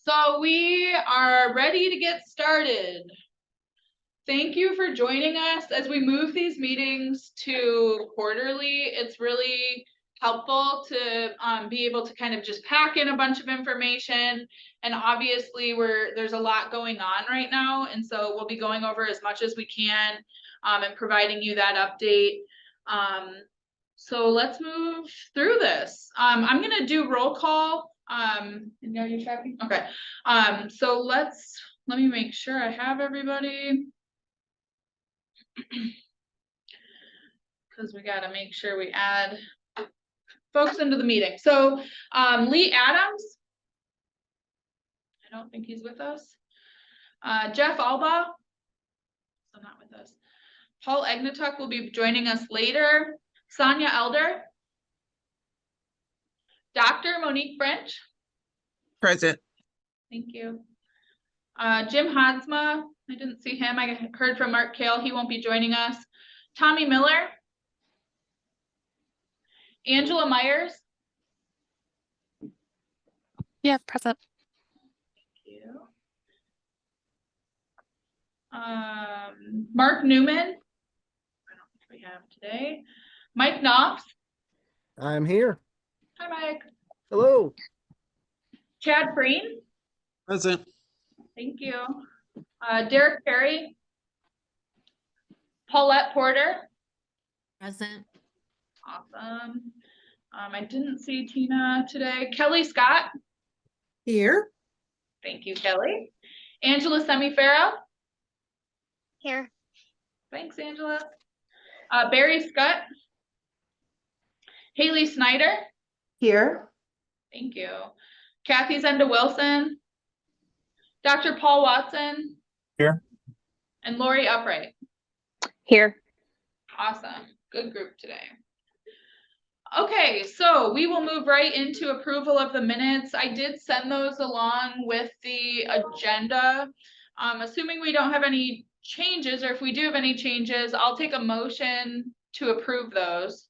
So we are ready to get started. Thank you for joining us as we move these meetings to quarterly. It's really helpful to be able to kind of just pack in a bunch of information. And obviously there's a lot going on right now. And so we'll be going over as much as we can and providing you that update. So let's move through this. I'm gonna do roll call. And are you tracking? Okay. So let me make sure I have everybody. Because we got to make sure we add folks into the meeting. So Lee Adams, I don't think he's with us. Jeff Alba, so not with us. Paul Egnatuk will be joining us later. Sonia Elder. Dr. Monique French. Present. Thank you. Jim Hadsma, I didn't see him. I heard from Mark Kale, he won't be joining us. Tommy Miller. Angela Myers. Yeah, present. Thank you. Mark Newman. I don't think we have today. Mike Knopf. I'm here. Hi, Mike. Hello. Chad Breen. Present. Thank you. Derek Perry. Paulette Porter. Present. Awesome. I didn't see Tina today. Kelly Scott. Here. Thank you, Kelly. Angela Semifero. Here. Thanks, Angela. Barry Scott. Haley Snyder. Here. Thank you. Kathy Zenda Wilson. Dr. Paul Watson. Here. And Lori Upright. Here. Awesome. Good group today. Okay, so we will move right into approval of the minutes. I did send those along with the agenda. Assuming we don't have any changes, or if we do have any changes, I'll take a motion to approve those.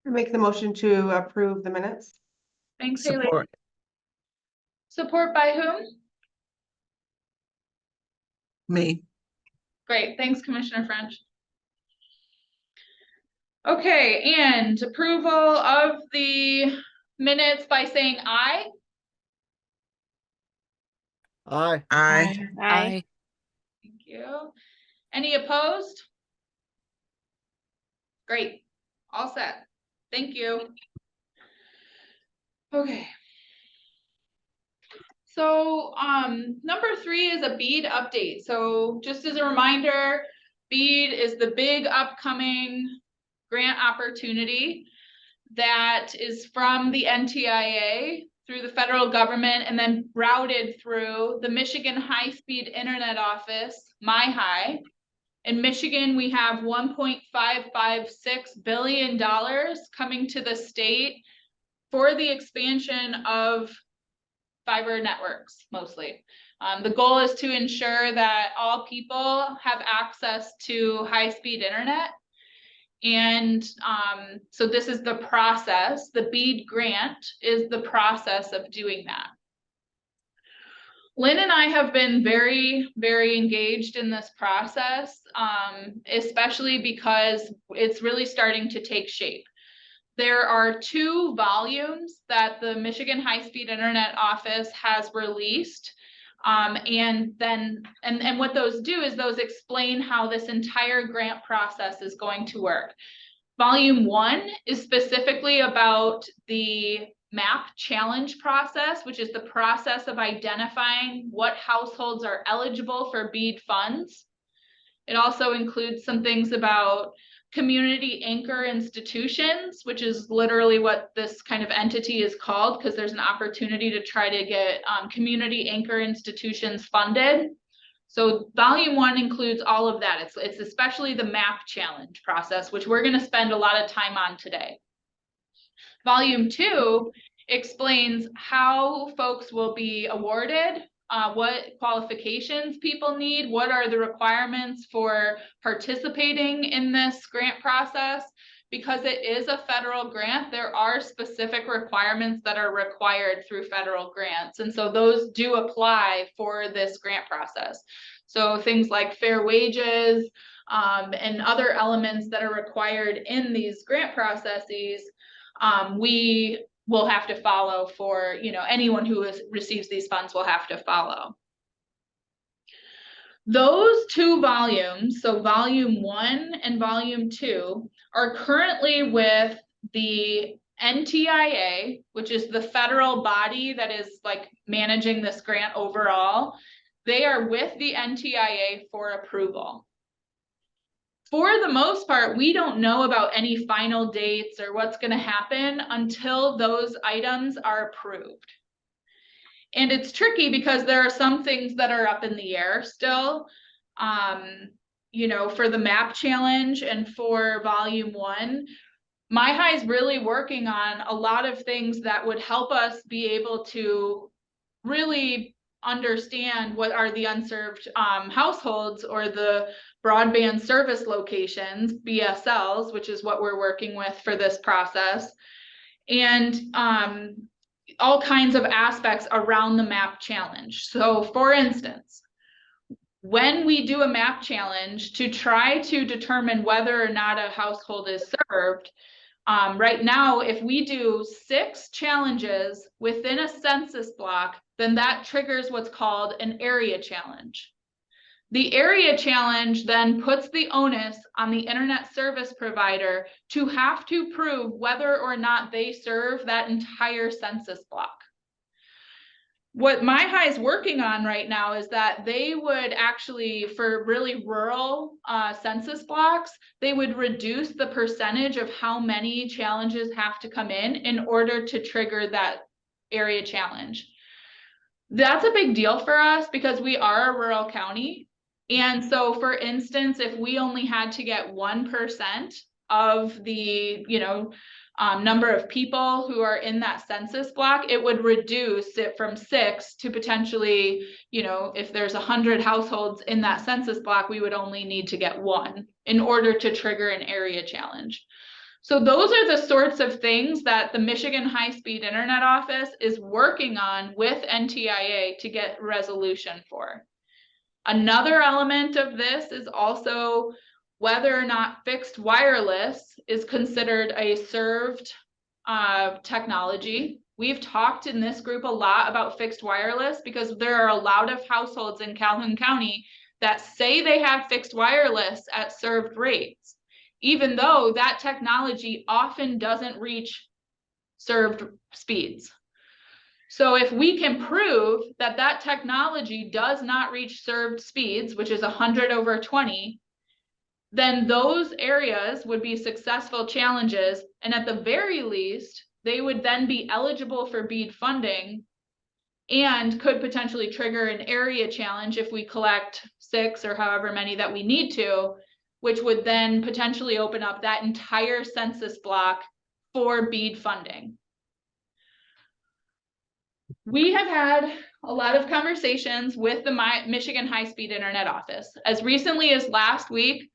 Make the motion to approve the minutes. Thanks, Haley. Support. Support by whom? Me. Great, thanks, Commissioner French. Okay, and approval of the minutes by saying aye. Aye. Aye. Aye. Thank you. Any opposed? Great, all set. Thank you. Okay. So number 3 is a BEAD update. So just as a reminder, BEAD is the big upcoming grant opportunity that is from the NTIA through the federal government and then routed through the Michigan High-Speed Internet Office, MyHigh. In Michigan, we have $1.556 billion coming to the state for the expansion of fiber networks, mostly. The goal is to ensure that all people have access to high-speed internet. And so this is the process. The BEAD grant is the process of doing that. Lynn and I have been very, very engaged in this process, especially because it's really starting to take shape. There are 2 volumes that the Michigan High-Speed Internet Office has released. And what those do is those explain how this entire grant process is going to work. Volume 1 is specifically about the MAP challenge process, which is the process of identifying what households are eligible for BEAD funds. It also includes some things about community anchor institutions, which is literally what this kind of entity is called, because there's an opportunity to try to get community anchor institutions funded. So volume 1 includes all of that. It's especially the MAP challenge process, which we're going to spend a lot of time on today. Volume 2 explains how folks will be awarded, what qualifications people need, what are the requirements for participating in this grant process, because it is a federal grant, there are specific requirements that are required through federal grants. And so those do apply for this grant process. So things like fair wages, and other elements that are required in these grant processes, we will have to follow for, anyone who receives these funds will have to follow. Those two volumes, so volume 1 and volume 2, are currently with the NTIA, which is the federal body that is like managing this grant overall. They are with the NTIA for approval. For the most part, we don't know about any final dates or what's going to happen until those items are approved. And it's tricky because there are some things that are up in the air still. For the map challenge and for volume 1, My High is really working on a lot of things that would help us be able to really understand what are the unserved households or the broadband service locations, BSLs, which is what we're working with for this process. And all kinds of aspects around the map challenge. So for instance, when we do a map challenge to try to determine whether or not a household is served, right now, if we do 6 challenges within a census block, then that triggers what's called an area challenge. The area challenge then puts the onus on the internet service provider to have to prove whether or not they serve that entire census block. What My High is working on right now is that they would actually, for really rural census blocks, they would reduce the percentage of how many challenges have to come in order to trigger that area challenge. That's a big deal for us because we are a rural county. And so, for instance, if we only had to get 1% of the, number of people who are in that census block, it would reduce it from 6 to potentially, if there's 100 households in that census block, we would only need to get 1 in order to trigger an area challenge. So those are the sorts of things that the Michigan High-Speed Internet Office is working on with NTIA to get resolution for. Another element of this is also whether or not fixed wireless is considered a served technology. We've talked in this group a lot about fixed wireless because there are a lot of households in Calhoun County that say they have fixed wireless at served rates, even though that technology often doesn't reach served speeds. So if we can prove that that technology does not reach served speeds, which is 100 over 20, then those areas would be successful challenges. And at the very least, they would then be eligible for BEAD funding and could potentially trigger an area challenge if we collect 6 or however many that we need to, which would then potentially open up that entire census block for BEAD funding. We have had a lot of conversations with the Michigan High-Speed Internet Office. As recently as last week,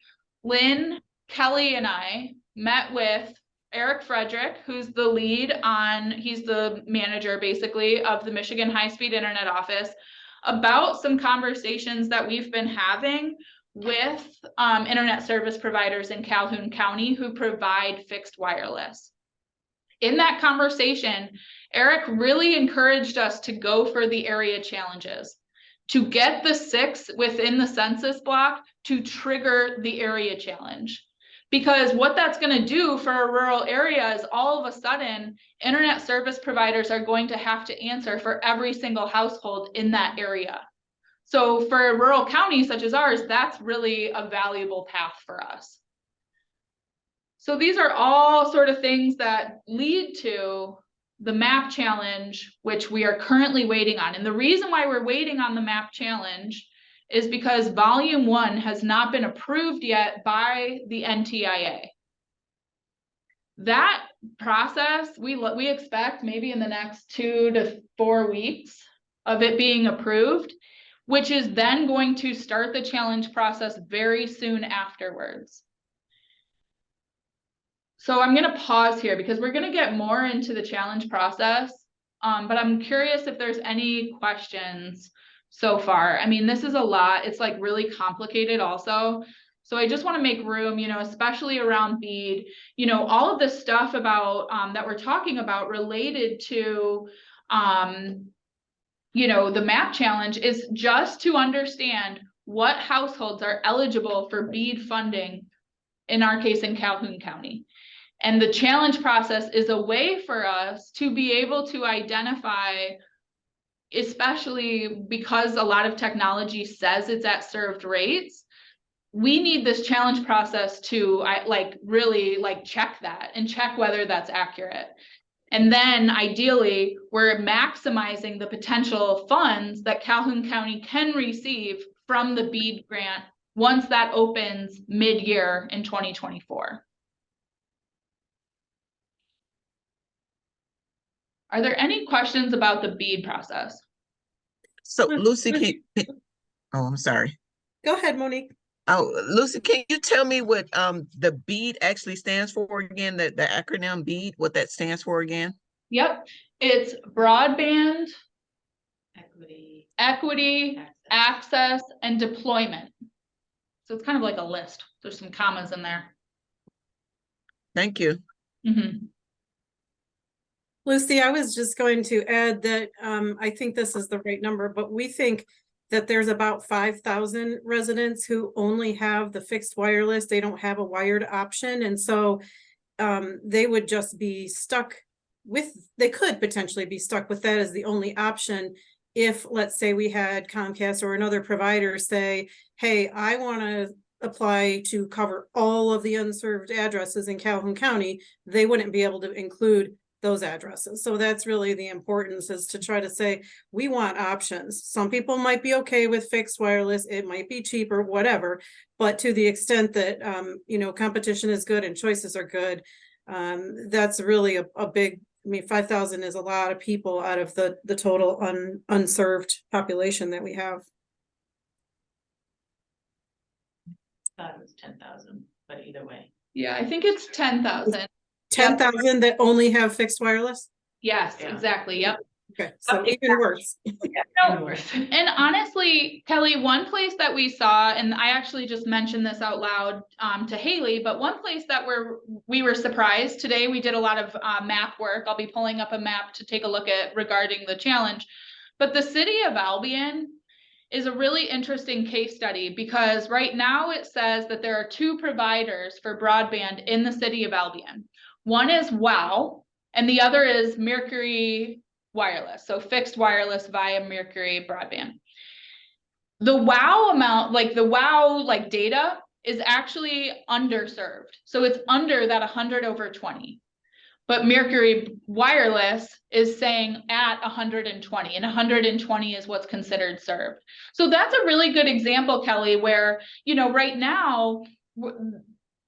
Lynn, Kelly, and I met with Eric Frederick, who's the lead he's the manager basically of the Michigan High-Speed Internet Office, about some conversations that we've been having with internet service providers in Calhoun County who provide fixed wireless. In that conversation, Eric really encouraged us to go for the area challenges, to get the 6 within the census block to trigger the area challenge. Because what that's going to do for a rural area is all of a sudden, internet service providers are going to have to answer for every single household in that area. So for a rural county such as ours, that's really a valuable path for us. So these are all sort of things that lead to the map challenge, which we are currently waiting on. And the reason why we're waiting on the map challenge is because volume 1 has not been approved yet by the NTIA. That process, we expect maybe in the next 2 to 4 weeks of it being approved, which is then going to start the challenge process very soon afterwards. So I'm gonna pause here because we're gonna get more into the challenge process. But I'm curious if there's any questions so far. I mean, this is a lot. It's like really complicated also. So I just want to make room, especially around bead, all of the stuff about that we're talking about related to the map challenge is just to understand what households are eligible for bead funding, in our case in Calhoun County. And the challenge process is a way for us to be able to identify, especially because a lot of technology says it's at served rates. We need this challenge process to really check that and check whether that's accurate. And then ideally, we're maximizing the potential funds that Calhoun County can receive from the BEAD grant once that opens mid-year in 2024. Are there any questions about the BEAD process? So Lucy, oh, I'm sorry. Go ahead, Monique. Oh, Lucy, can you tell me what the BEAD actually stands for again? The acronym BEAD, what that stands for again? Yep, it's broadband, equity, access, and deployment. So it's kind of like a list. There's some commas in there. Thank you. Mm-hmm. Lucy, I was just going to add that I think this is the right number, but we think that there's about 5,000 residents who only have the fixed wireless. They don't have a wired option. And so they would just be stuck with, they could potentially be stuck with that as the only option. If, let's say, we had Comcast or another provider say, hey, I want to apply to cover all of the unserved addresses in Calhoun County, they wouldn't be able to include those addresses. So that's really the importance, is to try to say, we want options. Some people might be okay with fixed wireless, it might be cheaper, whatever, but to the extent that competition is good and choices are good, that's really a big, 5,000 is a lot of people out of the total unserved population that we have. Thought it was 10,000, but either way. Yeah, I think it's 10,000. 10,000 that only have fixed wireless? Yes, Yeah. exactly. Yep. Okay, so even worse. And honestly, Kelly, one place that we saw, and I actually just mentioned this out loud to Haley, but one place that we were surprised today, we did a lot of map work. I'll be pulling up a map to take a look at regarding the challenge. But the city of Albion is a really interesting case study, because right now it says that there are 2 providers for broadband in the city of Albion. One is WOW, and the other is Mercury Wireless, so fixed wireless via Mercury broadband. The WOW amount, the WOW data is actually underserved. So it's under that 100/20. But Mercury Wireless is saying at 120, and 120 is what's considered served. So that's a really good example, Kelly, where, right now,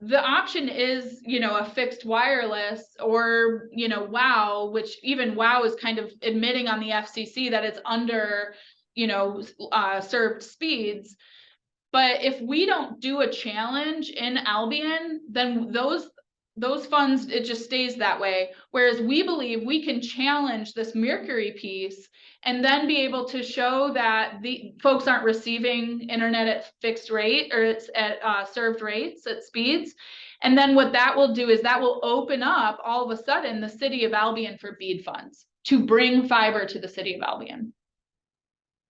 the option is, a fixed wireless, or, WOW, which even WOW is kind of admitting on the FCC that it's under, served speeds. But if we don't do a challenge in Albion, then those funds, it just stays that way. Whereas we believe we can challenge this Mercury piece and then be able to show that the folks aren't receiving internet at fixed rate, or it's at served rates at speeds. And then what that will do is that will open up all of a sudden the city of Albion for BEAD funds to bring fiber to the city of Albion.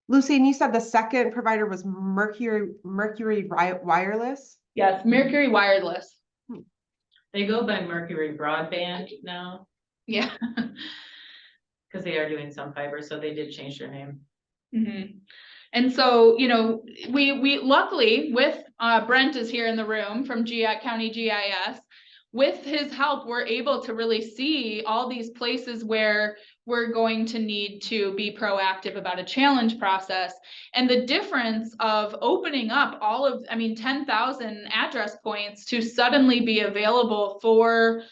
Lucy, and you said the second provider was Mercury Wireless? Yes, Mercury Wireless. They go by Mercury Broadband now, Yeah. because they are doing some fiber, so they did change their name. Mm-hmm. And so, we luckily, with Brent is here in the room from County GIS, with his help, we're able to really see all these places where we're going to need to be proactive about a challenge process. And the difference of opening up 10,000 address points to suddenly be available for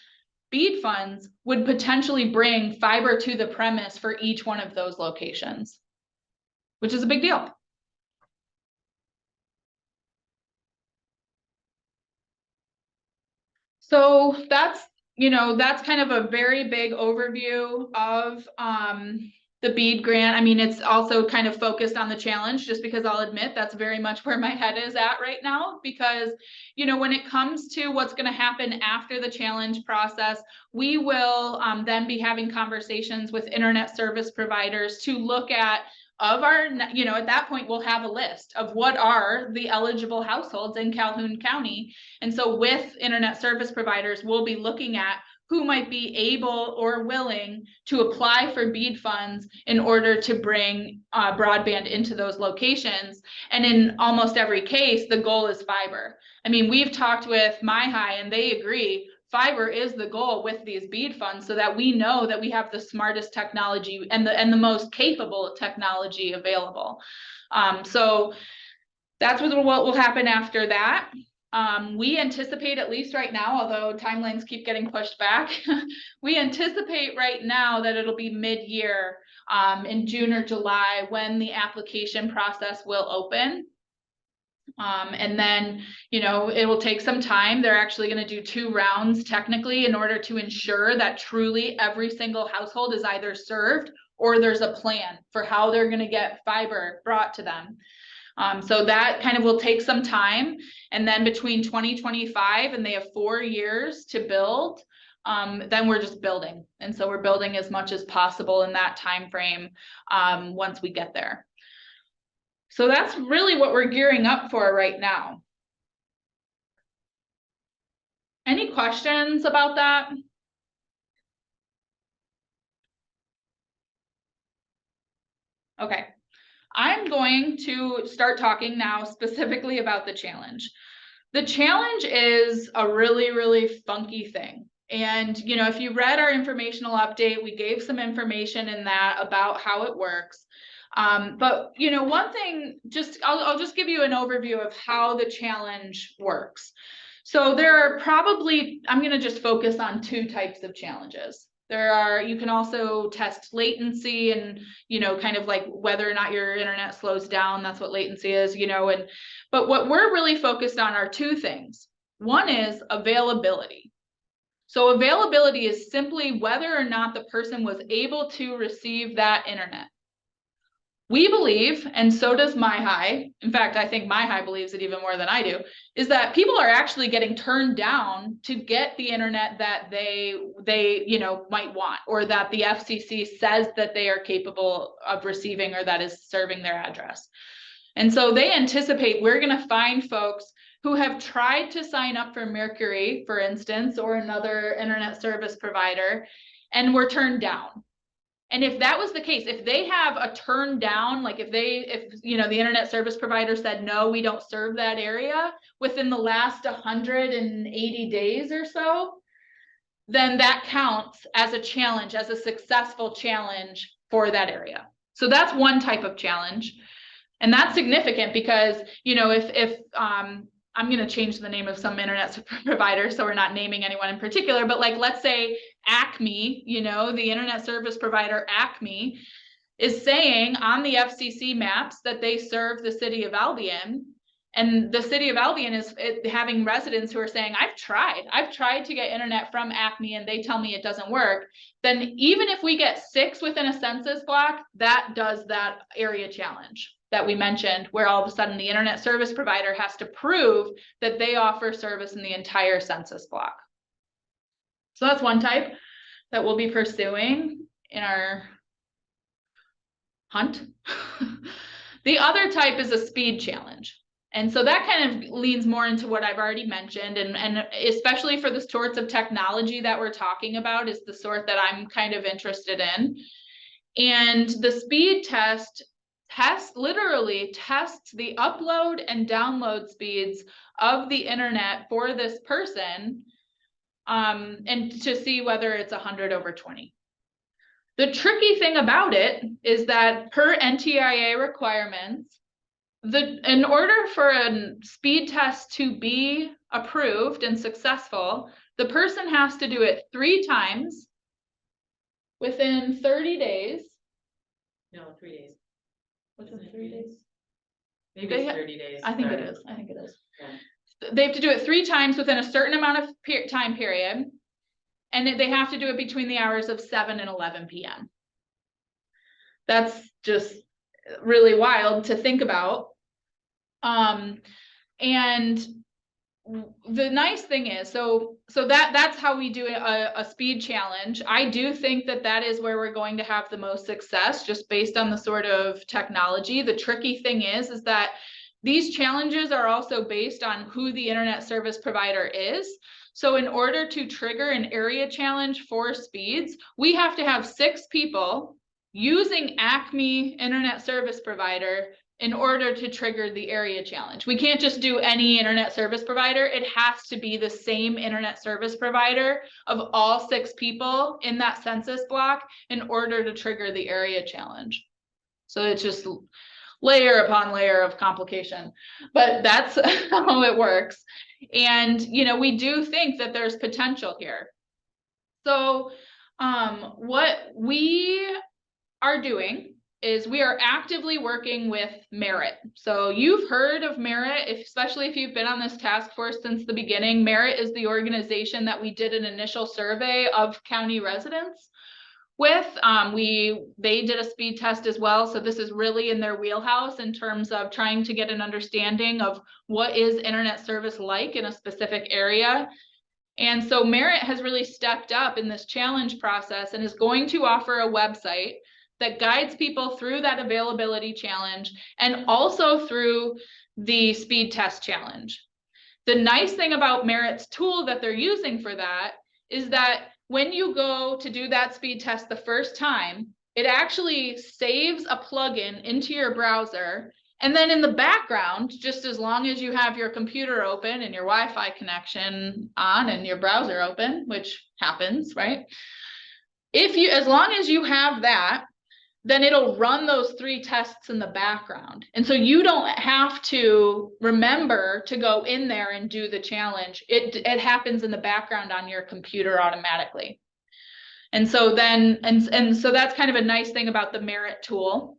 BEAD funds would potentially bring fiber to the premise for each one of those locations, which is a big deal. So that's you know, that's kind of a very big overview of, the BEAD grant. I mean, it's also kind of focused on the challenge, just because I'll admit that's very much where my head is at right now, because, you know, when it comes to what's going to happen after the challenge process, we will then be having conversations with internet service providers to look at of our, you know, at that point, we'll have a list of what are the eligible households in Calhoun County. And so with internet service providers, we'll be looking at who might be able or willing to apply for BEAD funds in order to bring broadband into those locations. And in almost every case, the goal is fiber. I mean, we've talked with MyHigh and they agree fiber is the goal with these BEAD funds, so that we know that we have the smartest technology and the most capable technology available. So that's what will happen after that. We anticipate, at least right now, although timelines keep getting pushed back, we anticipate right now that it'll be mid-year, in June or July, when the application process will open. And then, you know, it will take some time. They're actually going to do 2 rounds technically in order to ensure that truly every single household is either served or there's a plan for how they're going to get fiber brought to them. So that kind of will take some time. And then between 2025 and they have 4 years to build, then we're just building. And so we're building as much as possible in that time frame once we get there. So that's really what we're gearing up for right now. Any questions about that? Okay. I'm going to start talking now specifically about the challenge. The challenge is a really, really funky thing. And, you know, if you read our informational update, we gave some information in that about how it works. But, you know, one thing, I'll just give you an overview of how the challenge works. So there are probably, I'm going to just focus on 2 types of challenges. You can also test latency and, you know, kind of like whether or not your internet slows down. That's what latency is, you know, but what we're really focused on are 2 things. One is availability. So availability is simply whether or not the person was able to receive that internet. We believe, and so does MyHigh, in fact, I think MyHigh believes it even more than I do, is that people are actually getting turned down to get the internet that they you know, might want, or that the FCC says that they are capable of receiving, or that is serving their address. And so they anticipate we're going to find folks who have tried to sign up for Mercury, for instance, or another internet service provider, and were turned down. And if that was the case, if they have a turn down, like if you know, the internet service provider said, no, we don't serve that area within the last 180 days or so, then that counts as a challenge, as a successful challenge for that area. So that's one type of challenge. And that's significant because, you know, if I'm going to change the name of some internet provider, so we're not naming anyone in particular, but like, let's say Acme, you know, the internet service provider Acme is saying on the FCC maps that they serve the city of Albion, and the city of Albion is having residents who are saying, I've tried to get internet from Acme and they tell me it doesn't work. Then even if we get 6 within a census block, that does that area challenge that we mentioned, where all of a sudden the internet service provider has to prove that they offer service in the entire census block. So that's one type that we'll be pursuing in our hunt. The other type is a speed challenge. And so that kind of leads more into what I've already mentioned, and especially for the sorts of technology that we're talking about is the sort that I'm kind of interested in. And the speed test literally tests the upload and download speeds of the internet for this person, and to see whether it's 100/20. The tricky thing about it is that per NTIA requirements, in order for a speed test to be approved and successful, the person has to do it 3 times within 30 days. No, 3 days. Within 3 days? Maybe it's 30 days. I think sorry. it is. I think it is. Yeah. They have to do it 3 times within a certain amount of time period. And they have to do it between the hours of 7 and 11 p.m. That's just really wild to think about. And the nice thing is, so that's how we do a speed challenge. I do think that is where we're going to have the most success, just based on the sort of technology. The tricky thing is that these challenges are also based on who the internet service provider is. So in order to trigger an area challenge for speeds, we have to have 6 people using Acme internet service provider in order to trigger the area challenge. We can't just do any internet service provider. It has to be the same internet service provider of all 6 people in that census block in order to trigger the area challenge. So it's just layer upon layer of complication, but that's how it works. And, you know, we do think that there's potential here. So what we are doing is we are actively working with Merit. So you've heard of Merit, especially if you've been on this task force since the beginning. Merit is the organization that we did an initial survey of county residents with. They did a speed test as well. So this is really in their wheelhouse in terms of trying to get an understanding of what is internet service like in a specific area. And so Merit has really stepped up in this challenge process and is going to offer a website that guides people through that availability challenge and also through the speed test challenge. The nice thing about Merit's tool that they're using for that is that when you go to do that speed test the first time, it actually saves a plugin into your browser. And then in the background, just as long as you have your computer open and your Wi-Fi connection on and your browser open, which happens, right? As long as you have that, then it'll run those 3 tests in the background. And so you don't have to remember to go in there and do the challenge. It happens in the background on your computer automatically. And so then, and so that's kind of a nice thing about the Merit tool.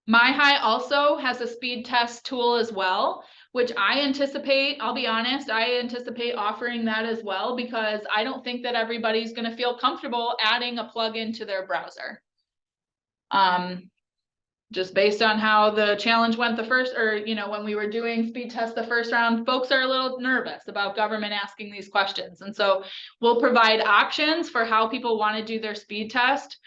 MyHigh also has a speed test tool as well, which I anticipate, I'll be honest, I anticipate offering that as well, because I don't think that everybody's going to feel comfortable adding a plugin to their browser. Just based on how the challenge went the first, or, you know, when we were doing speed test the first round, folks are a little nervous about government asking these questions. And so we'll provide options for how people want to do their speed test.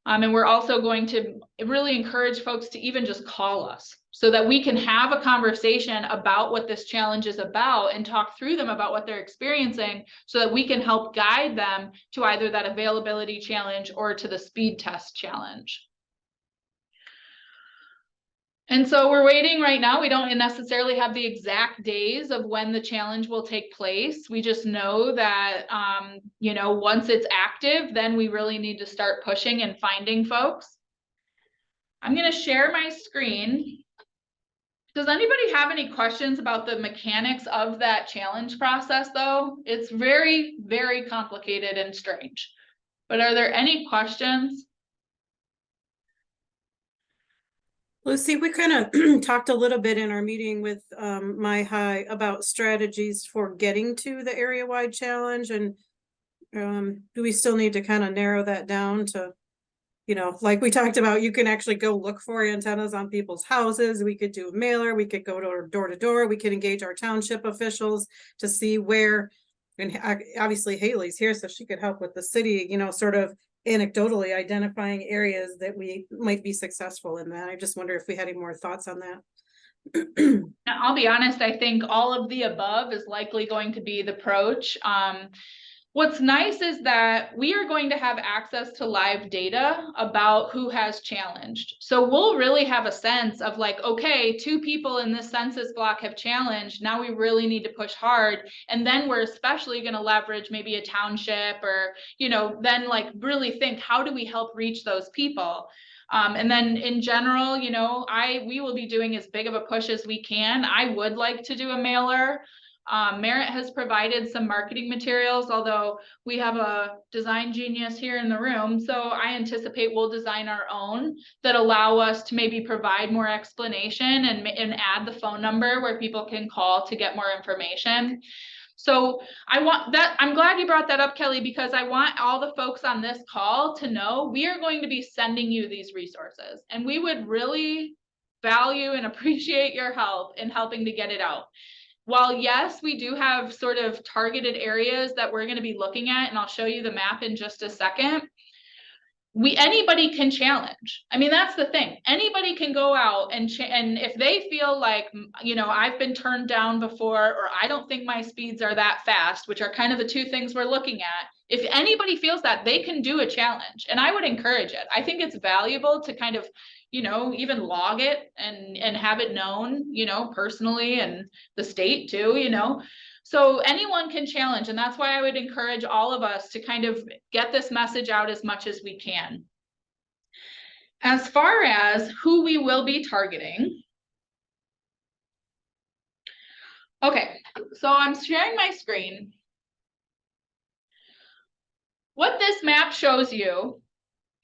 And we're also going to really encourage folks to even just call us so that we can have a conversation about what this challenge is about and talk through them about what they're experiencing so that we can help guide them to either that availability challenge or to the speed test challenge. And so we're waiting right now. We don't necessarily have the exact days of when the challenge will take place. We just know that, you know, once it's active, then we really need to start pushing and finding folks. I'm going to share my screen. Does anybody have any questions about the mechanics of that challenge process, though? It's very, very complicated and strange. But are there any questions? Lucy, we kind of talked a little bit in our meeting with MyHigh about strategies for getting to the area-wide challenge, and do we still need to kind of narrow that down to, you know, like we talked about, you can actually go look for antennas on people's houses. We could do a mailer, we could go door to door, we could engage our township officials to see where, and obviously Haley's here, so she could help with the city, you know, sort of anecdotally identifying areas that we might be successful in that. I just wonder if we had any more thoughts on that. I'll be honest, I think all of the above is likely going to be the approach. What's nice is that we are going to have access to live data about who has challenged. So we'll really have a sense of like, okay, 2 people in this census block have challenged. Now we really need to push hard. And then we're especially going to leverage maybe a township or, you know, then like really think, how do we help reach those people? And then in general, you know, we will be doing as big of a push as we can. I would like to do a mailer. Merit has provided some marketing materials, although we have a design genius here in the room. So I anticipate we'll design our own that allow us to maybe provide more explanation and add the phone number where people can call to get more information. So I'm glad you brought that up, Kelly, because I want all the folks on this call to know we are going to be sending you these resources, and we would really value and appreciate your help in helping to get it out. While yes, we do have sort of targeted areas that we're going to be looking at, and I'll show you the map in just a second. Anybody can challenge. I mean, that's the thing. Anybody can go out and if they feel like, you know, I've been turned down before, or I don't think my speeds are that fast, which are kind of the two things we're looking at. If anybody feels that, they can do a challenge, and I would encourage it. I think it's valuable to kind of, you know, even log it and have it known, you know, personally, and the state too, you know. So anyone can challenge, and that's why I would encourage all of us to kind of get this message out as much as we can. As far as who we will be targeting. Okay, so I'm sharing my screen. What this map shows you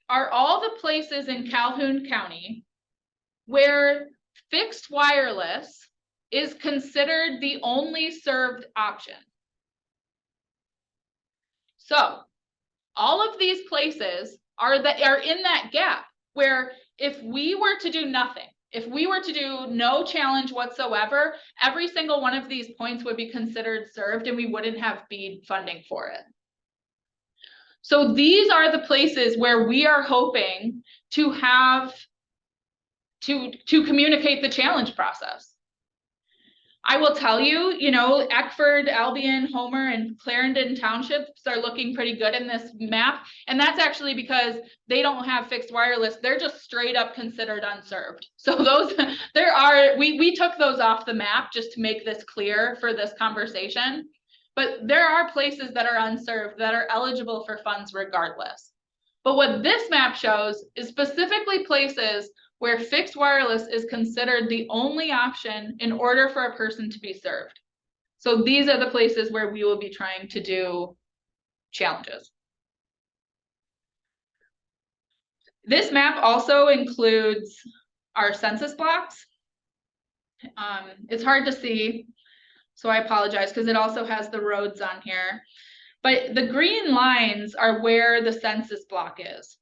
are all the places in Calhoun County where fixed wireless is considered the only served option. So all of these places are in that gap where if we were to do nothing, if we were to do no challenge whatsoever, every single one of these points would be considered served, and we wouldn't have BEAD funding for it. So these are the places where we are hoping to have to communicate the challenge process. I will tell you, you know, Eckford, Albion, Homer, and Clarendon townships are looking pretty good in this map. And that's actually because they don't have fixed wireless. They're just straight up considered unserved. So those, we took those off the map just to make this clear for this conversation. But there are places that are unserved that are eligible for funds regardless. But what this map shows is specifically places where fixed wireless is considered the only option in order for a person to be served. So these are the places where we will be trying to do challenges. This map also includes our census blocks. It's hard to see, so I apologize, because it also has the roads on here. But the green lines are where the census block is.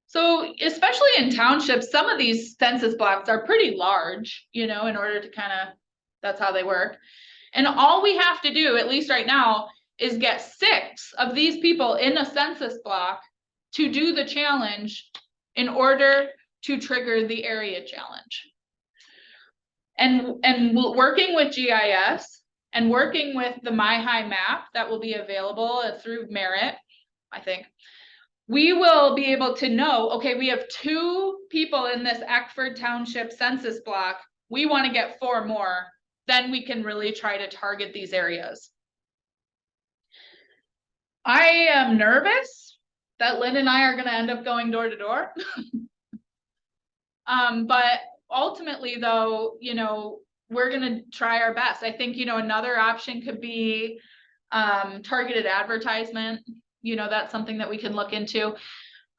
So especially in townships, some of these census blocks are pretty large, you know, in order to kind of, that's how they work. And all we have to do, at least right now, is get 6 of these people in a census block to do the challenge in order to trigger the area challenge. And working with GIS and working with the MyHigh map that will be available through Merit, I think, we will be able to know, okay, we have 2 people in this Eckford Township census block. We want to get 4 more. Then we can really try to target these areas. I am nervous that Lynn and I are going to end up going door to door. But ultimately, though, you know, we're going to try our best. I think, you know, another option could be targeted advertisement. You know, that's something that we can look into.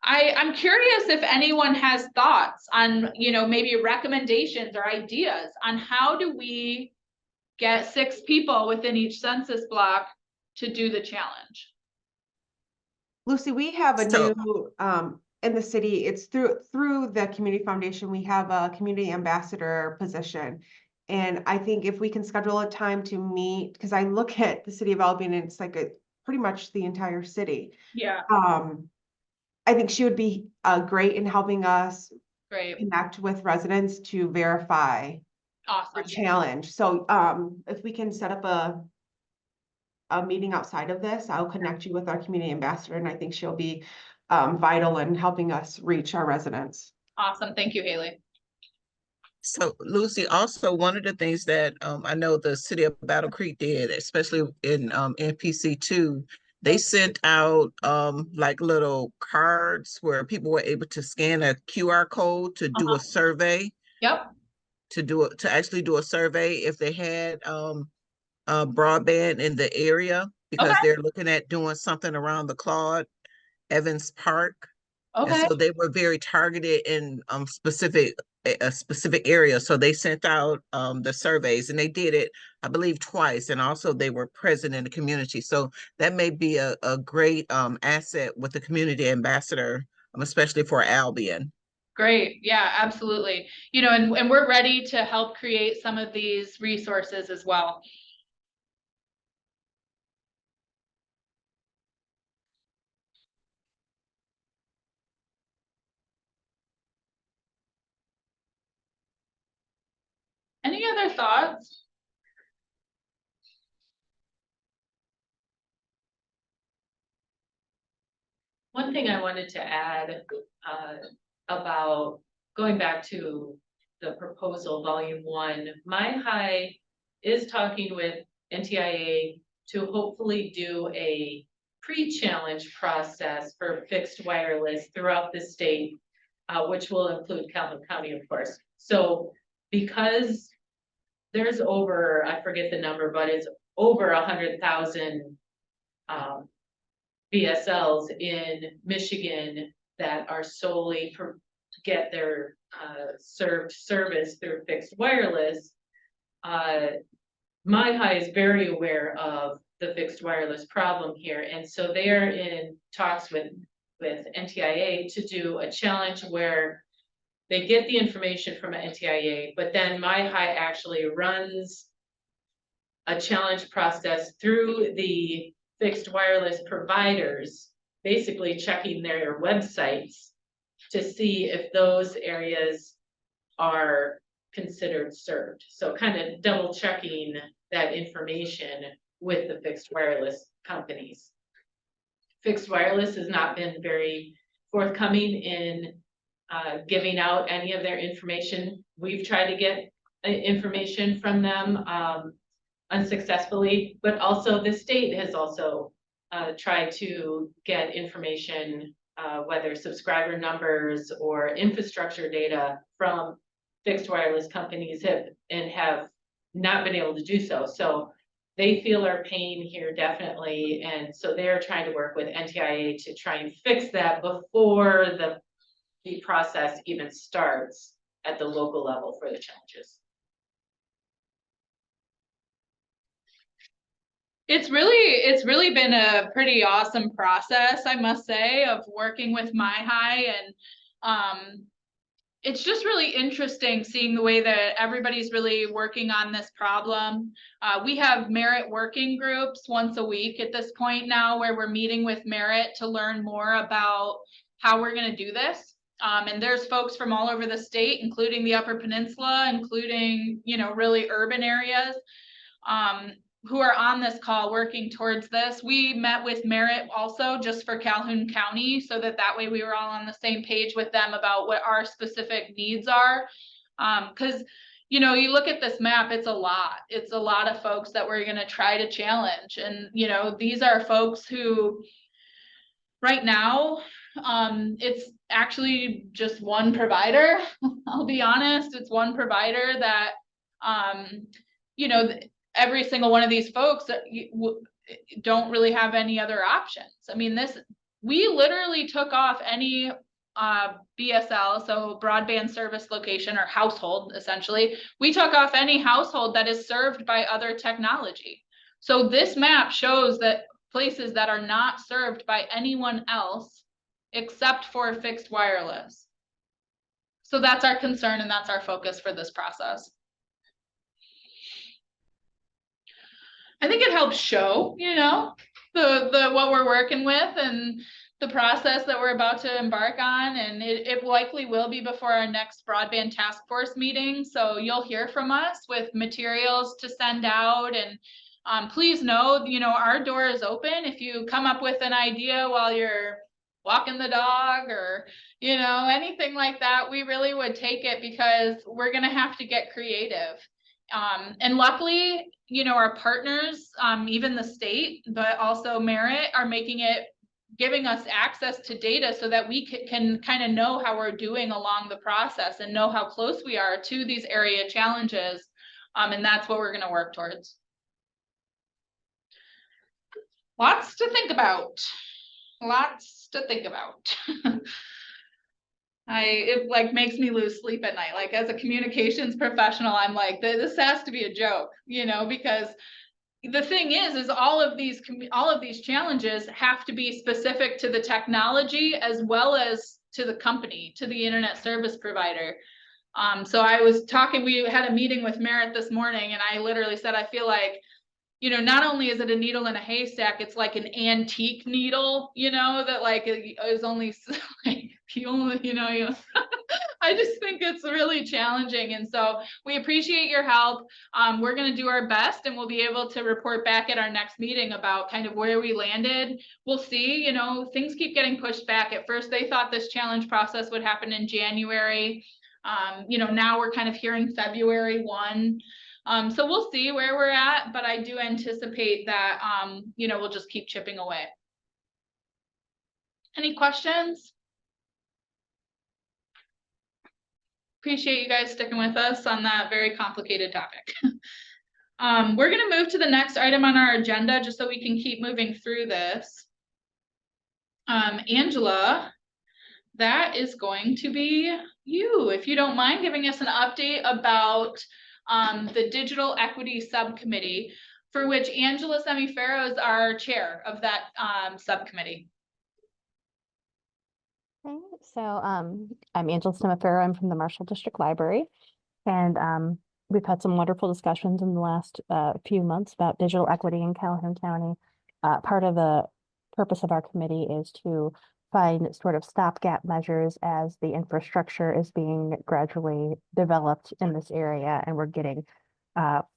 I'm curious if anyone has thoughts on, you know, maybe recommendations or ideas on how do we get 6 people within each census block to do the challenge. Lucy, we have a So- new, in the city, it's through the community foundation, we have a community ambassador position. And I think if we can schedule a time to meet, because I look at the city of Albion and it's like pretty much the entire city. Yeah, I think she would be great in helping us great. connect with residents to verify the Awesome. challenge. So if we can set up a meeting outside of this, I'll connect you with our community ambassador, and I think she'll be vital in helping us reach our residents. Awesome. Thank you, Haley. So Lucy, also one of the things that I know the city of Battle Creek did, especially in NPC2, they sent out like little cards where people were able to scan a QR code to do a survey, Yep. to actually do a survey if they had broadband in the area, because Okay. they're looking at doing something around the Claude Evans Park. And Okay. so they were very targeted in specific a specific area. So they sent out the surveys, and they did it, I believe, twice. And also they were present in the community. So that may be a great asset with the community ambassador, especially for Albion. Great. Yeah, absolutely. You know, and we're ready to help create some of these resources as well. Any other thoughts? One thing I wanted to add about going back to the proposal, volume 1, My High is talking with NTIA to hopefully do a pre-challenge process for fixed wireless throughout the state, which will include Calhoun County, of course. So because there's over, I forget the number, but it's over 100,000 BSLs in Michigan that are solely for get their served service through fixed wireless. My High is very aware of the fixed wireless problem here, and so they are in talks with NTIA to do a challenge where they get the information from NTIA, but then My High actually runs a challenge process through the fixed wireless providers, basically checking their websites to see if those areas are considered served. So kind of double checking that information with the fixed wireless companies. Fixed wireless has not been very forthcoming in giving out any of their information. We've tried to get information from them unsuccessfully, but also the state has also tried to get information, whether subscriber numbers or infrastructure data from fixed wireless companies have not been able to do so. So they feel our pain here definitely, and so they're trying to work with NTIA to try and fix that before the process even starts at the local level for the challenges. It's really been a pretty awesome process, I must say, of working with My High, and it's just really interesting seeing the way that everybody's really working on this problem. We have merit working groups once a week at this point now, where we're meeting with merit to learn more about how we're going to do this. And there's folks from all over the state, including the Upper Peninsula, including, you know, really urban areas, who are on this call working towards this. We met with Merit also just for Calhoun County, so that way we were all on the same page with them about what our specific needs are. Because, you know, you look at this map, it's a lot of folks that we're going to try to challenge. And, you know, these are folks who right now, it's actually just one provider. I'll be honest, it's one provider that, you know, every single one of these folks that don't really have any other options. I mean, we literally took off any BSL, so broadband service location or household, essentially. We took off any household that is served by other technology. So this map shows that places that are not served by anyone else except for fixed wireless. So that's our concern, and that's our focus for this process. I think it helps show, you know, the what we're working with and the process that we're about to embark on, and it likely will be before our next broadband task force meeting. So you'll hear from us with materials to send out, and please know, you know, our door is open. If you come up with an idea while you're walking the dog or, you know, anything like that, we really would take it, because we're going to have to get creative. And luckily, you know, our partners, even the state, but also Merit, are giving us access to data so that we can kind of know how we're doing along the process and know how close we are to these area challenges. And that's what we're going to work towards. Lots to think about. Lots to think about. It like makes me lose sleep at night. Like as a communications professional, I'm like, this has to be a joke, you know, because the thing is all of these challenges have to be specific to the technology as well as to the company, to the internet service provider. So we had a meeting with Merritt this morning, and I literally said, I feel like, you know, not only is it a needle in a haystack, it's like an antique needle, you know, that like is only like I just think it's really challenging. And so we appreciate your help. We're going to do our best, and we'll be able to report back at our next meeting about kind of where we landed. We'll see, you know, things keep getting pushed back. At first, they thought this challenge process would happen in January. You know, now we're kind of hearing February 1. So we'll see where we're at, but I do anticipate that, you know, we'll just keep chipping away. Any questions? Appreciate you guys sticking with us on that very complicated topic. We're going to move to the next item on our agenda just so we can keep moving through this. Angela, that is going to be you, if you don't mind giving us an update about the Digital Equity Subcommittee, for which Angela Semifero is our chair of that subcommittee. Okay, so I'm Angela Semifero. I'm from the Marshall District Library, and we've had some wonderful discussions in the last few months about digital equity in Calhoun County. Part of the purpose of our committee is to find sort of stopgap measures as the infrastructure is being gradually developed in this area, and we're getting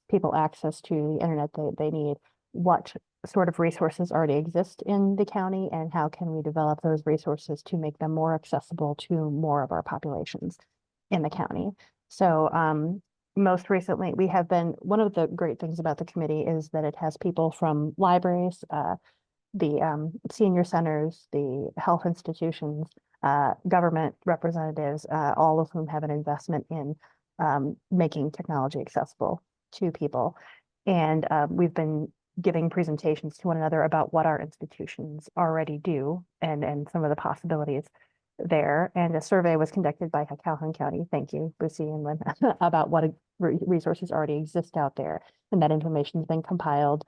people access to the internet they need. What sort of resources already exist in the county, and how can we develop those resources to make them more accessible to more of our populations in the county? So most recently, we have been, one of the great things about the committee is that it has people from libraries, the senior centers, the health institutions, government representatives, all of whom have an investment in making technology accessible to people. And we've been giving presentations to one another about what our institutions already do and some of the possibilities there. And a survey was conducted by Calhoun County, thank you, Lucy and Lynn, about what resources already exist out there. And that information has been compiled.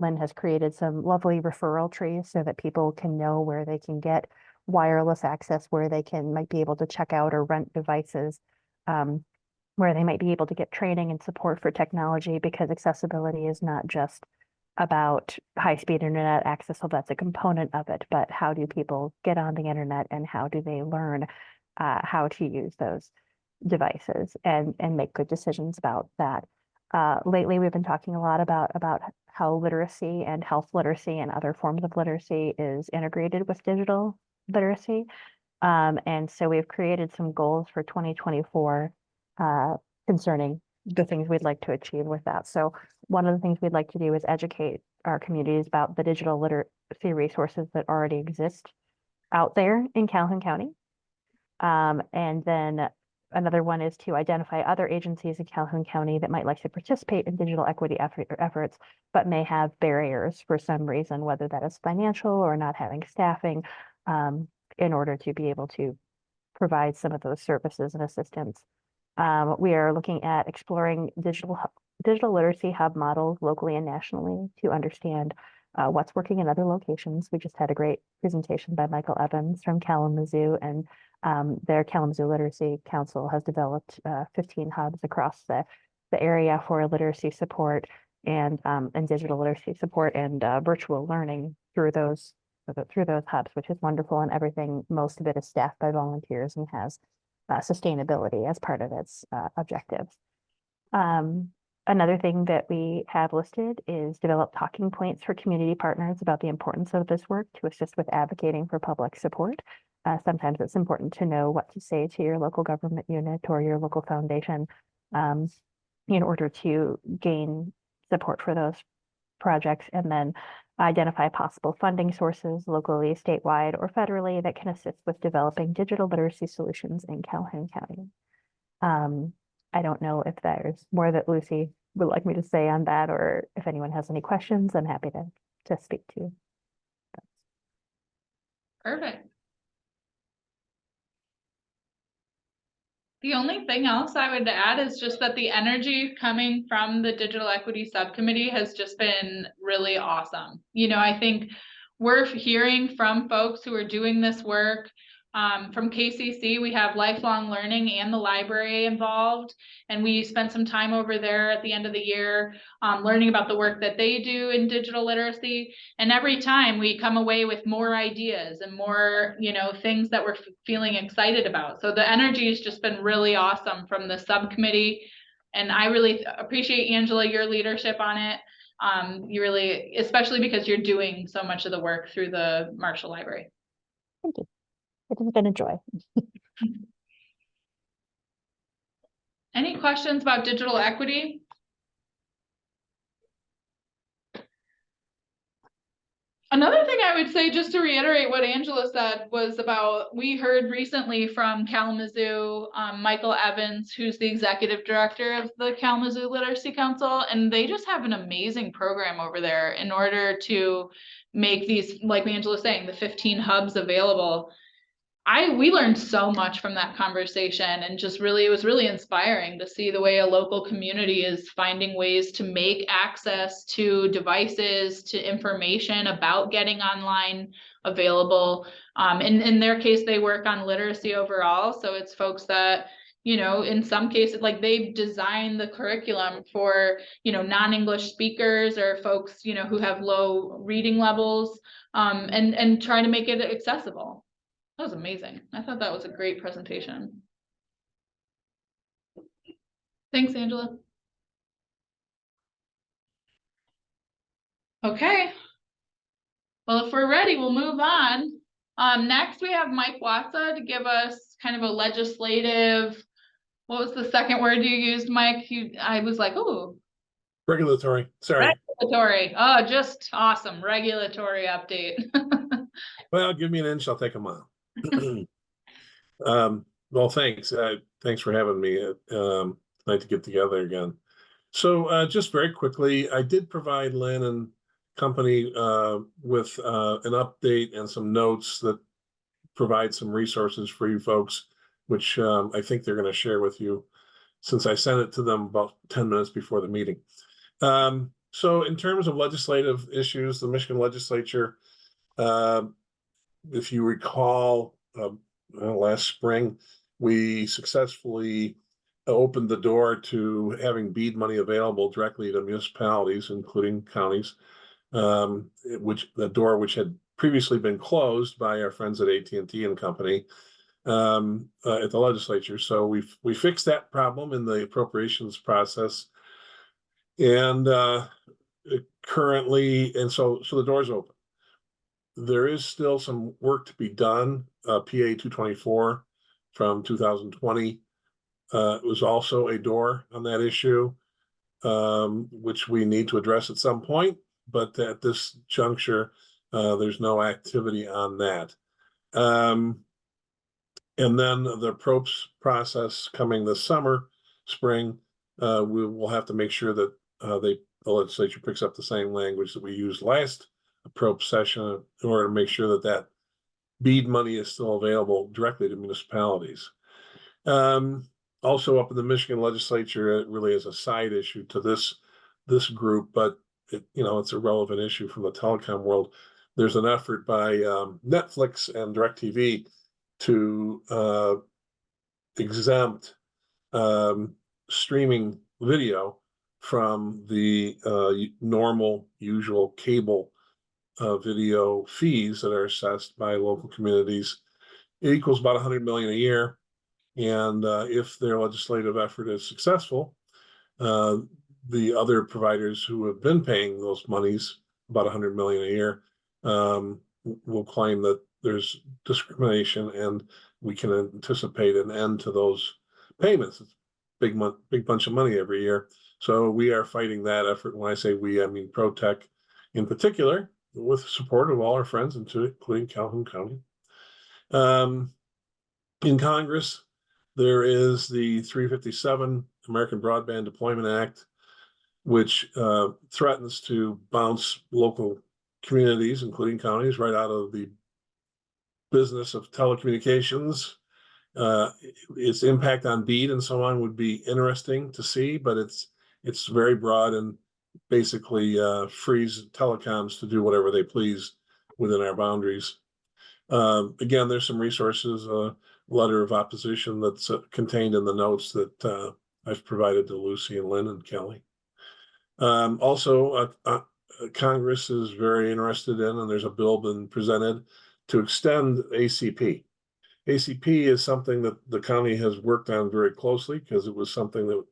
Lynn has created some lovely referral trees so that people can know where they can get wireless access, where they might be able to check out or rent devices, where they might be able to get training and support for technology, because accessibility is not just about high-speed internet access, so that's a component of it, but how do people get on the internet, and how do they learn how to use those devices and make good decisions about that. Lately, we've been talking a lot about how literacy and health literacy and other forms of literacy is integrated with digital literacy. And so we've created some goals for 2024 concerning the things we'd like to achieve with that. So one of the things we'd like to do is educate our communities about the digital literacy resources that already exist out there in Calhoun County. And then another one is to identify other agencies in Calhoun County that might like to participate in digital equity efforts, but may have barriers for some reason, whether that is financial or not having staffing, in order to be able to provide some of those services and assistance. We are looking at exploring digital literacy hub models locally and nationally to understand what's working in other locations. We just had a great presentation by Michael Evans from Kalamazoo, and their Kalamazoo Literacy Council has developed 15 hubs across the area for literacy support and digital literacy support and virtual learning through those hubs, which is wonderful. And everything, most of it is staffed by volunteers and has sustainability as part of its objectives. Another thing that we have listed is develop talking points for community partners about the importance of this work to assist with advocating for public support. Sometimes it's important to know what to say to your local government unit or your local foundation in order to gain support for those projects, and then identify possible funding sources locally, statewide, or federally that can assist with developing digital literacy solutions in Calhoun County. I don't know if there's more that Lucy would like me to say on that, or if anyone has any questions, I'm happy to speak to. Perfect. The only thing else I would add is just that the energy coming from the digital equity subcommittee has just been really awesome. You know, I think we're hearing from folks who are doing this work. From KCC, we have lifelong learning and the library involved. And we spent some time over there at the end of the year learning about the work that they do in digital literacy. And every time we come away with more ideas and more, you know, things that we're feeling excited about. So the energy has just been really awesome from the subcommittee. And I really appreciate, Angela, your leadership on it. You really, especially because you're doing so much of the work through the Marshall Library. Thank you. It has been a joy. Any questions about digital equity? Another thing I would say, just to reiterate what Angela said, was about, we heard recently from Kalamazoo, Michael Evans, who's the executive director of the Kalamazoo Literacy Council, and they just have an amazing program over there in order to make these, like Angela was saying, the 15 hubs available. We learned so much from that conversation, and just really, it was really inspiring to see the way a local community is finding ways to make access to devices, to information about getting online available. In their case, they work on literacy overall. So it's folks that, you know, in some cases, like they've designed the curriculum for, you know, non-English speakers or folks, you know, who have low reading levels, and try to make it accessible. That was amazing. I thought that was a great presentation. Thanks, Angela. Okay. Well, if we're ready, we'll move on. Next we have Mike Watsa to give us kind of a legislative, what was the second word you used, Mike? I was like, ooh. Regulatory, sorry. Regulatory. Oh, just awesome. Regulatory update. Well, give me an inch, I'll take a mile. Well, thanks. Thanks for having me. Nice to get together again. So just very quickly, I did provide Lynn and company with an update and some notes that provide some resources for you folks, which I think they're going to share with you since I sent it to them about 10 minutes before the meeting. So in terms of legislative issues, the Michigan legislature, if you recall, last spring, we successfully opened the door to having BEAD money available directly to municipalities, including counties, which had previously been closed by our friends at AT&T and company at the legislature. So we fixed that problem in the appropriations process, and currently, and so the door's open. There is still some work to be done. PA 224 from 2020 was also a door on that issue, which we need to address at some point. But at this juncture, there's no activity on that. And then the PROPS process coming this spring, we will have to make sure that the legislature picks up the same language that we used last PROPS session in order to make sure that that BEAD money is still available directly to municipalities. Also up in the Michigan legislature, it really is a side issue to this group, but it's a relevant issue from the telecom world. There's an effort by Netflix and DirecTV to exempt streaming video from the normal, usual cable video fees that are assessed by local communities. It equals about $100 million a year. And if their legislative effort is successful, the other providers who have been paying those monies, about $100 million a year, will claim that there's discrimination, and we can anticipate an end to those payments. It's a big bunch of money every year. So we are fighting that effort. When I say we, I mean ProTech in particular, with support of all our friends, including Calhoun County. In Congress, there is the 357 American Broadband Deployment Act, which threatens to bounce local communities, including counties, right out of the business of telecommunications Its impact on BEAD and so on would be interesting to see, but it's very broad and basically frees telecoms to do whatever they please within our boundaries. Again, there's some resources, a letter of opposition that's contained in the notes that I've provided to Lucy and Lynn and Kelly. Also, Congress is very interested in, and there's a bill been presented to extend ACP. ACP is something that the county has worked on very closely because it was something that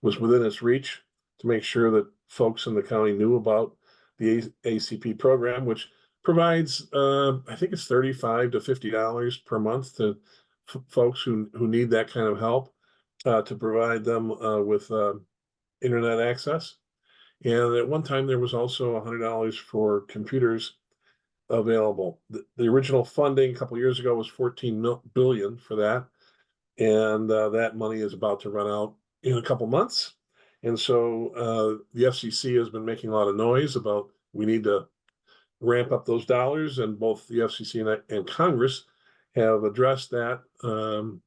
was within its reach to make sure that folks in the county knew about the ACP program, which provides, I think it's $35 to $50 per month to folks who need that kind of help to provide them with internet access. And at one time, there was also $100 for computers available. The original funding a couple of years ago was $14 billion for that. And that money is about to run out in a couple months. And so the FCC has been making a lot of noise about we need to ramp up those dollars, and both the FCC and Congress have addressed that. And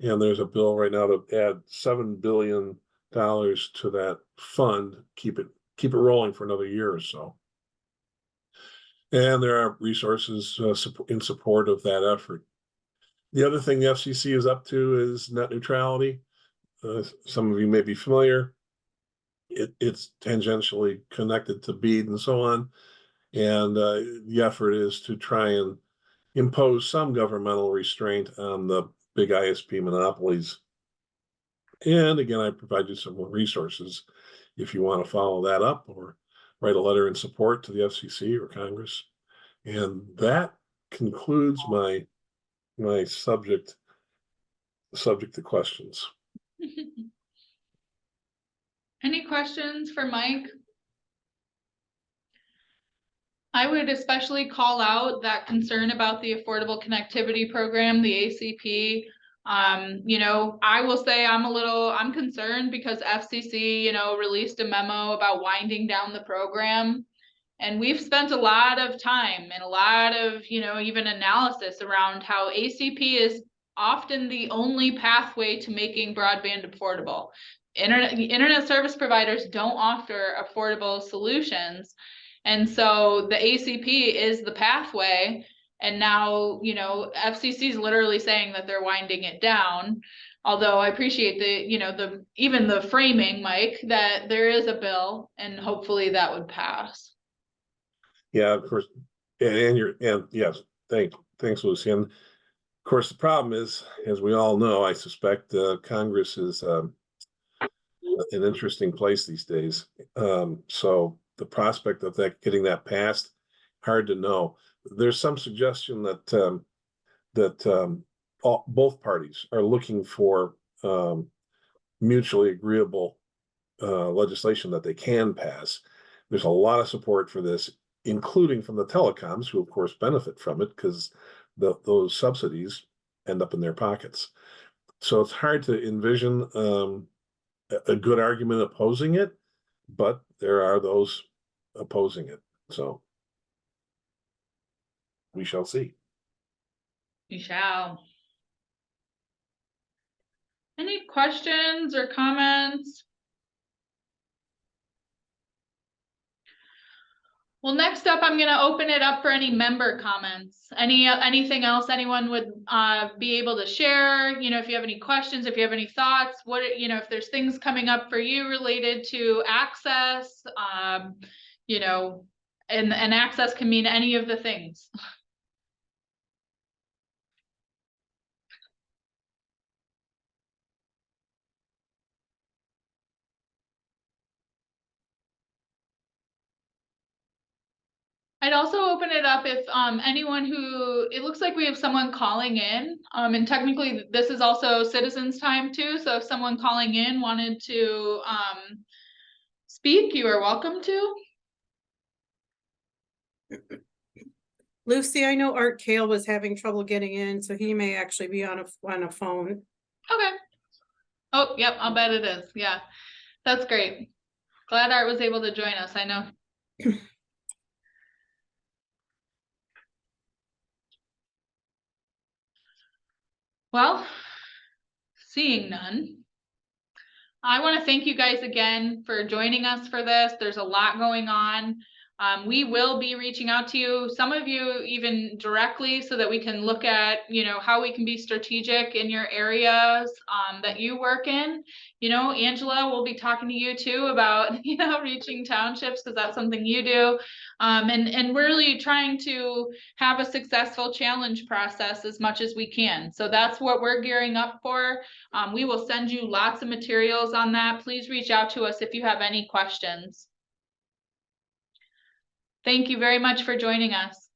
there's a bill right now to add $7 billion to that fund, keep it rolling for another year or so. And there are resources in support of that effort. The other thing the FCC is up to is net neutrality. Some of you may be familiar. It's tangentially connected to BEAD and so on. And the effort is to try and impose some governmental restraint on the big ISP monopolies. And again, I provide you some more resources if you want to follow that up or write a letter in support to the FCC or Congress. And that concludes my subject to questions. Any questions for Mike? I would especially call out that concern about the Affordable Connectivity Program, the ACP. You know, I will say I'm concerned because FCC, you know, released a memo about winding down the program. And we've spent a lot of time and a lot of, you know, even analysis around how ACP is often the only pathway to making broadband affordable. Internet service providers don't offer affordable solutions. And so the ACP is the pathway. And now, you know, FCC is literally saying that they're winding it down. Although I appreciate the, you know, even the framing, Mike, that there is a bill and hopefully that would pass. Yeah, of course. And yes, thanks, Lucy. And of course, the problem is, as we all know, I suspect Congress is an interesting place these days. So the prospect of getting that passed, hard to know. There's some suggestion that both parties are looking for mutually agreeable legislation that they can pass. There's a lot of support for this, including from the telecoms, who of course benefit from it because those subsidies end up in their pockets. So it's hard to envision a good argument opposing it, but there are those opposing it. So we shall see. We shall. Any questions or comments? Well, next up, I'm going to open it up for any member comments. Anything else anyone would be able to share? You know, if you have any questions, if you have any thoughts, you know, if there's things coming up for you related to access, you know, and access can mean any of the things. I'd also open it up if anyone it looks like we have someone calling in, and technically this is also citizens' time too, so if someone calling in wanted to speak, you are welcome to. Lucy, I know Art Kale was having trouble getting in, so he may actually be on a phone. Okay. Oh, yep, I'll bet it is. Yeah, that's great. Glad Art was able to join us, I know. Well, Seeing none. I want to thank you guys again for joining us for this. There's a lot going on. We will be reaching out to you, some of you even directly, so that we can look at, you know, how we can be strategic in your areas that you work in. You know, Angela will be talking to you too about, you know, reaching townships, because that's something you do. And really trying to have a successful challenge process as much as we can. So that's what we're gearing up for. We will send you lots of materials on that. Please reach out to us if you have any questions. Thank you very much for joining us.